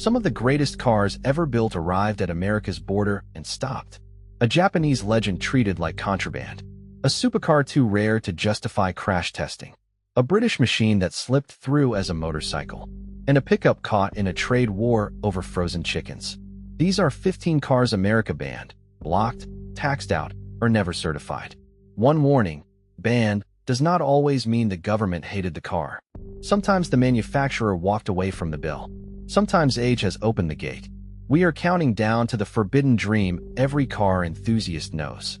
Some of the greatest cars ever built arrived at America's border and stopped. A Japanese legend treated like contraband. A supercar too rare to justify crash testing. A British machine that slipped through as a motorcycle. And a pickup caught in a trade war over frozen chickens. These are 15 cars America banned, blocked, taxed out, or never certified. One warning: banned does not always mean the government hated the car. Sometimes the manufacturer walked away from the bill. Sometimes age has opened the gate. We are counting down to the forbidden dream every car enthusiast knows.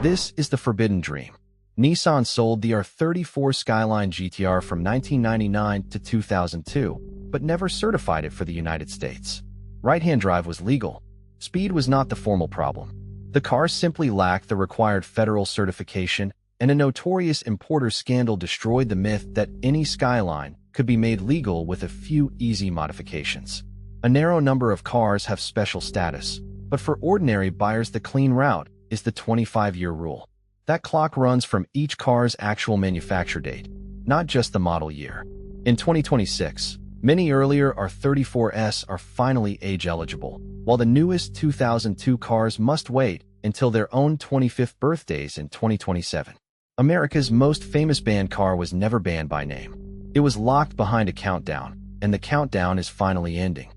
This is the forbidden dream. Nissan sold the R34 Skyline GT-R from 1999 to 2002, but never certified it for the United States. Right-hand drive was legal. Speed was not the formal problem. The car simply lacked the required federal certification, and a notorious importer scandal destroyed the myth that any Skyline could be made legal with a few easy modifications. A narrow number of cars have special status, but for ordinary buyers the clean route is the 25-year rule. That clock runs from each car's actual manufacture date, not just the model year. In 2026, many earlier R34s are finally age-eligible, while the newest 2002 cars must wait until their own 25th birthdays in 2027. America's most famous banned car was never banned by name. It was locked behind a countdown, and the countdown is finally ending.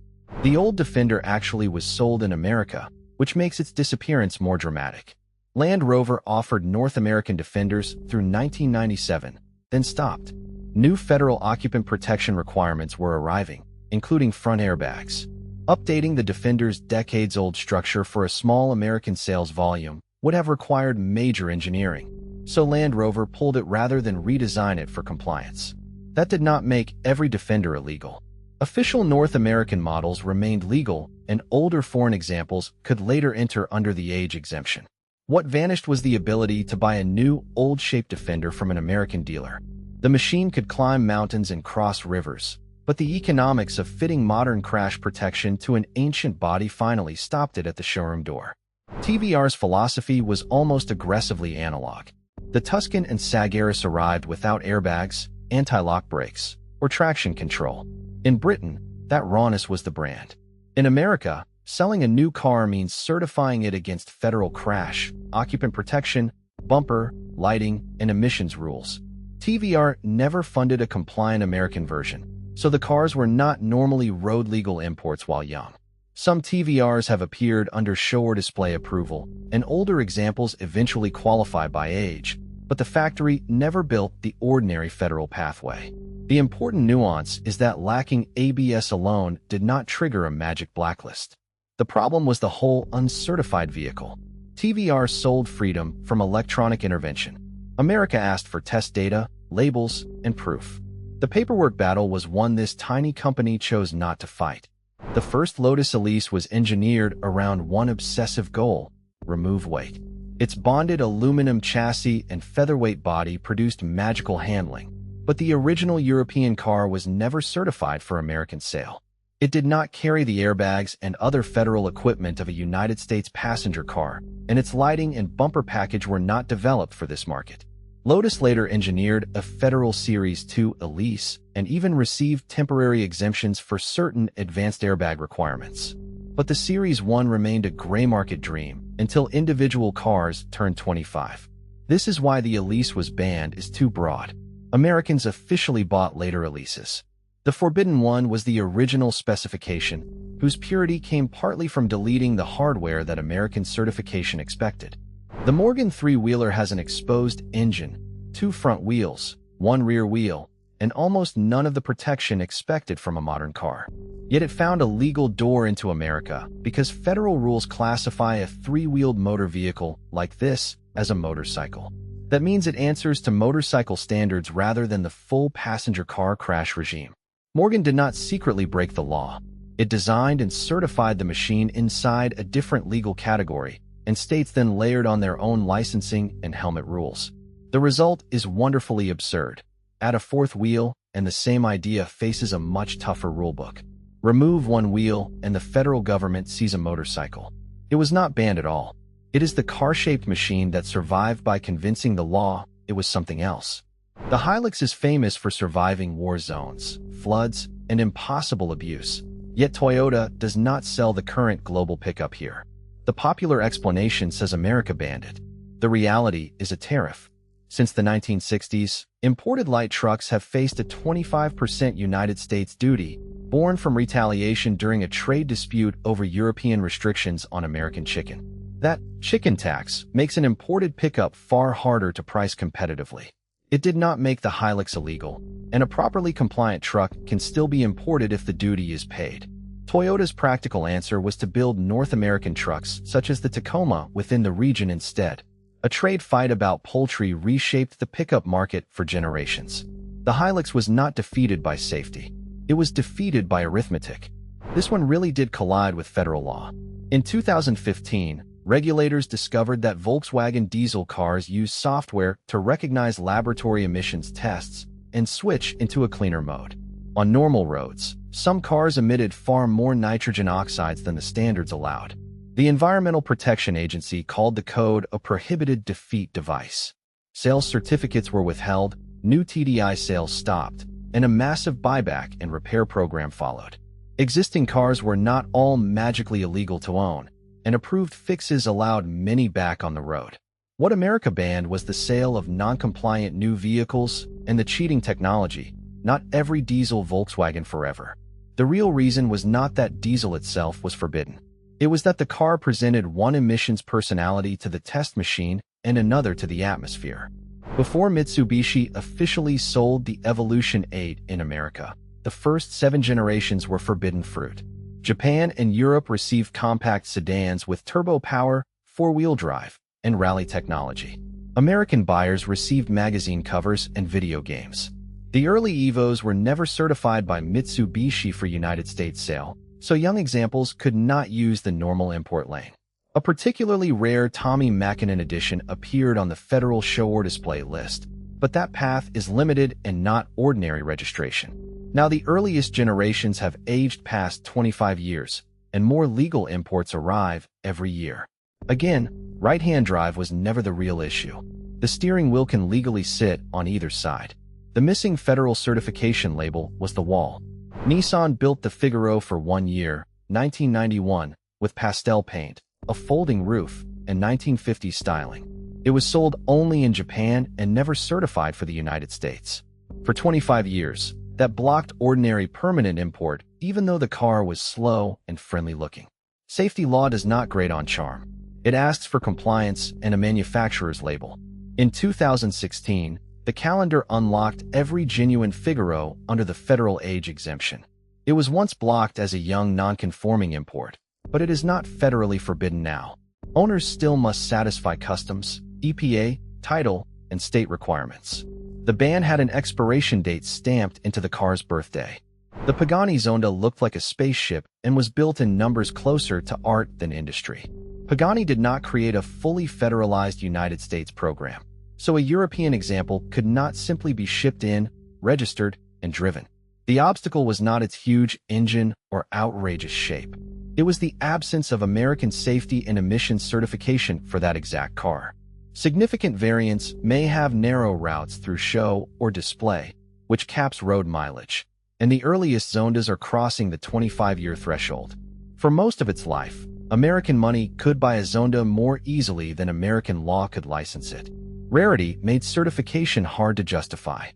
The old Defender actually was sold in America, which makes its disappearance more dramatic. Land Rover offered North American Defenders through 1997, then stopped. New federal occupant protection requirements were arriving, including front airbags. Updating the Defender's decades-old structure for a small American sales volume would have required major engineering, so Land Rover pulled it rather than redesign it for compliance. That did not make every Defender illegal. Official North American models remained legal, and older foreign examples could later enter under the age exemption. What vanished was the ability to buy a new, old-shaped Defender from an American dealer. The machine could climb mountains and cross rivers, but the economics of fitting modern crash protection to an ancient body finally stopped it at the showroom door. TVR's philosophy was almost aggressively analog. The Tuscan and Sagaris arrived without airbags, anti-lock brakes, or traction control. In Britain, that rawness was the brand. In America, selling a new car means certifying it against federal crash, occupant protection, bumper, lighting, and emissions rules. TVR never funded a compliant American version, so the cars were not normally road-legal imports while young. Some TVRs have appeared under show or display approval, and older examples eventually qualify by age, but the factory never built the ordinary federal pathway. The important nuance is that lacking ABS alone did not trigger a magic blacklist. The problem was the whole uncertified vehicle. TVR sold freedom from electronic intervention. America asked for test data, labels, and proof. The paperwork battle was one this tiny company chose not to fight. The first Lotus Elise was engineered around one obsessive goal: remove weight. Its bonded aluminum chassis and featherweight body produced magical handling, but the original European car was never certified for American sale. It did not carry the airbags and other federal equipment of a United States passenger car, and its lighting and bumper package were not developed for this market. Lotus later engineered a Federal Series 2 Elise and even received temporary exemptions for certain advanced airbag requirements. But the Series 1 remained a gray market dream until individual cars turned 25. This is why the Elise was banned is too broad. Americans officially bought later Elises. The Forbidden One was the original specification, whose purity came partly from deleting the hardware that American certification expected. The Morgan three-wheeler has an exposed engine, 2 front wheels, 1 rear wheel, and almost none of the protection expected from a modern car. Yet it found a legal door into America because federal rules classify a 3-wheeled motor vehicle like this as a motorcycle. That means it answers to motorcycle standards rather than the full passenger car crash regime. Morgan did not secretly break the law. It designed and certified the machine inside a different legal category, and states then layered on their own licensing and helmet rules. The result is wonderfully absurd. Add a 4th wheel, and the same idea faces a much tougher rulebook. Remove 1 wheel, and the federal government sees a motorcycle. It was not banned at all. It is the car-shaped machine that survived by convincing the law it was something else. The Hilux is famous for surviving war zones, floods, and impossible abuse. Yet Toyota does not sell the current global pickup here. The popular explanation says America banned it. The reality is a tariff. Since the 1960s, imported light trucks have faced a 25% United States duty, born from retaliation during a trade dispute over European restrictions on American chicken. That chicken tax makes an imported pickup far harder to price competitively. It did not make the Hilux illegal, and a properly compliant truck can still be imported if the duty is paid. Toyota's practical answer was to build North American trucks, such as the Tacoma, within the region instead. A trade fight about poultry reshaped the pickup market for generations. The Hilux was not defeated by safety. It was defeated by arithmetic. This one really did collide with federal law. In 2015, regulators discovered that Volkswagen diesel cars use software to recognize laboratory emissions tests and switch into a cleaner mode. On normal roads, some cars emitted far more nitrogen oxides than the standards allowed. The Environmental Protection Agency called the code a prohibited defeat device. Sales certificates were withheld, new TDI sales stopped, and a massive buyback and repair program followed. Existing cars were not all magically illegal to own, and approved fixes allowed many back on the road. What America banned was the sale of non-compliant new vehicles and the cheating technology, not every diesel Volkswagen forever. The real reason was not that diesel itself was forbidden. It was that the car presented one emissions personality to the test machine and another to the atmosphere. Before Mitsubishi officially sold the Evolution 8 in America, the first 7 generations were forbidden fruit. Japan and Europe received compact sedans with turbo power, 4-wheel drive, and rally technology. American buyers received magazine covers and video games. The early Evos were never certified by Mitsubishi for United States sale, so young examples could not use the normal import lane. A particularly rare Tommy Mackinnon edition appeared on the federal show or display list, but that path is limited and not ordinary registration. Now the earliest generations have aged past 25 years, and more legal imports arrive every year. Again, right-hand drive was never the real issue. The steering wheel can legally sit on either side. The missing federal certification label was the wall. Nissan built the Figaro for 1 year, 1991, with pastel paint, a folding roof, and 1950s styling. It was sold only in Japan and never certified for the United States. For 25 years, that blocked ordinary permanent import, even though the car was slow and friendly looking. Safety law does not grade on charm. It asks for compliance and a manufacturer's label. In 2016, the calendar unlocked every genuine Figaro under the federal age exemption. It was once blocked as a young non-conforming import, but it is not federally forbidden now. Owners still must satisfy customs, EPA, title, and state requirements. The ban had an expiration date stamped into the car's birthday. The Pagani Zonda looked like a spaceship and was built in numbers closer to art than industry. Pagani did not create a fully federalized United States program, so a European example could not simply be shipped in, registered, and driven. The obstacle was not its huge engine or outrageous shape. It was the absence of American safety and emissions certification for that exact car. Significant variants may have narrow routes through show or display, which caps road mileage, and the earliest Zondas are crossing the 25-year threshold. For most of its life, American money could buy a Zonda more easily than American law could license it. Rarity made certification hard to justify.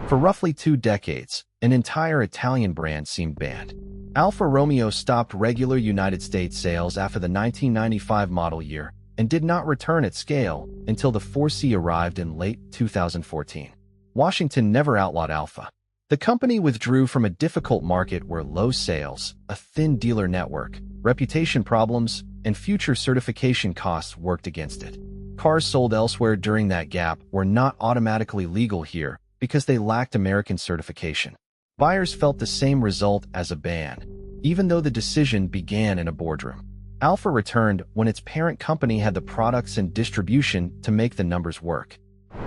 For roughly 2 decades, an entire Italian brand seemed banned. Alfa Romeo stopped regular United States sales after the 1995 model year and did not return at scale until the 4C arrived in late 2014. Washington never outlawed Alfa. The company withdrew from a difficult market where low sales, a thin dealer network, reputation problems, and future certification costs worked against it. Cars sold elsewhere during that gap were not automatically legal here because they lacked American certification. Buyers felt the same result as a ban, even though the decision began in a boardroom. Alfa returned when its parent company had the products and distribution to make the numbers work.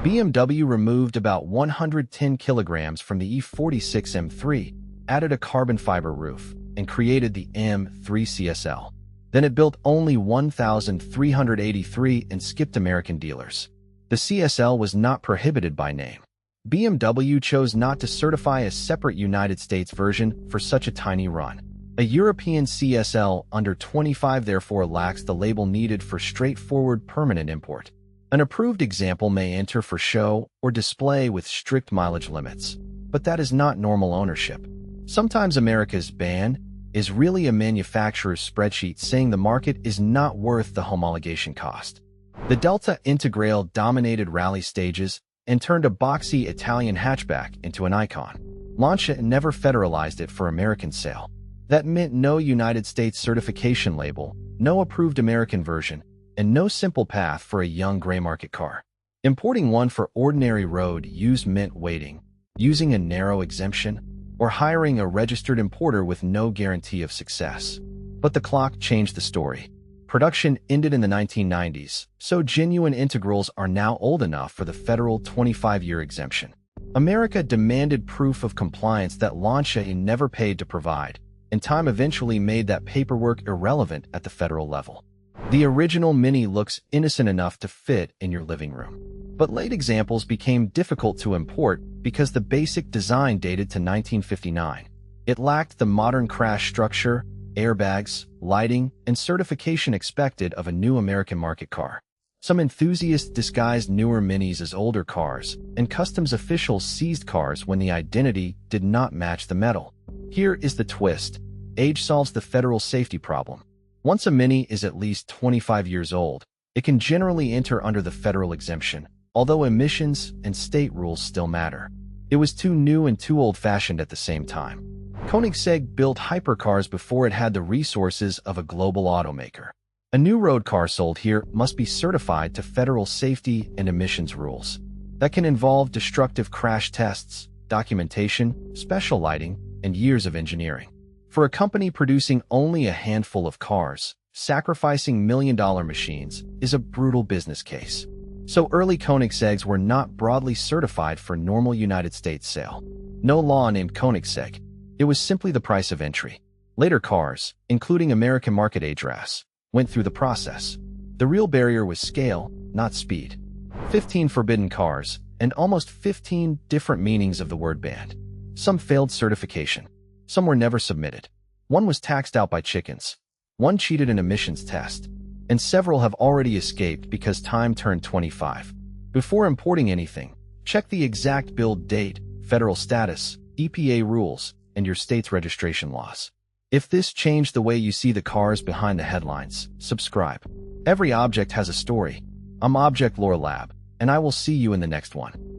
BMW removed about 110 kilograms from the E46 M3, added a carbon fiber roof, and created the M3 CSL. Then it built only 1,383 and skipped American dealers. The CSL was not prohibited by name. BMW chose not to certify a separate United States version for such a tiny run. A European CSL under 25 therefore lacks the label needed for straightforward permanent import. An approved example may enter for show or display with strict mileage limits, but that is not normal ownership. Sometimes America's ban is really a manufacturer's spreadsheet saying the market is not worth the homologation cost. The Delta Integrale dominated rally stages and turned a boxy Italian hatchback into an icon. Lancia never federalized it for American sale. That meant no United States certification label, no approved American version, and no simple path for a young gray market car. Importing one for ordinary road use meant waiting, using a narrow exemption, or hiring a registered importer with no guarantee of success. But the clock changed the story. Production ended in the 1990s, so genuine integrals are now old enough for the federal 25-year exemption. America demanded proof of compliance that Lancia never paid to provide, and time eventually made that paperwork irrelevant at the federal level. The original Mini looks innocent enough to fit in your living room. But late examples became difficult to import because the basic design dated to 1959. It lacked the modern crash structure, airbags, lighting, and certification expected of a new American market car. Some enthusiasts disguised newer Minis as older cars, and customs officials seized cars when the identity did not match the metal. Here is the twist. Age solves the federal safety problem. Once a Mini is at least 25 years old, it can generally enter under the federal exemption, although emissions and state rules still matter. It was too new and too old-fashioned at the same time. Koenigsegg built hypercars before it had the resources of a global automaker. A new road car sold here must be certified to federal safety and emissions rules. That can involve destructive crash tests, documentation, special lighting, and years of engineering. For a company producing only a handful of cars, sacrificing million-dollar machines is a brutal business case. So early Koenigseggs were not broadly certified for normal United States sale. No law named Koenigsegg. It was simply the price of entry. Later cars, including American market ADRAS, went through the process. The real barrier was scale, not speed. 15 forbidden cars, and almost 15 different meanings of the word banned. Some failed certification. Some were never submitted. One was taxed out by chickens. One cheated an emissions test. And several have already escaped because time turned 25. Before importing anything, check the exact build date, federal status, EPA rules, and your state's registration laws. If this changed the way you see the cars behind the headlines, subscribe. Every object has a story. I'm Object Lore Lab, and I will see you in the next one.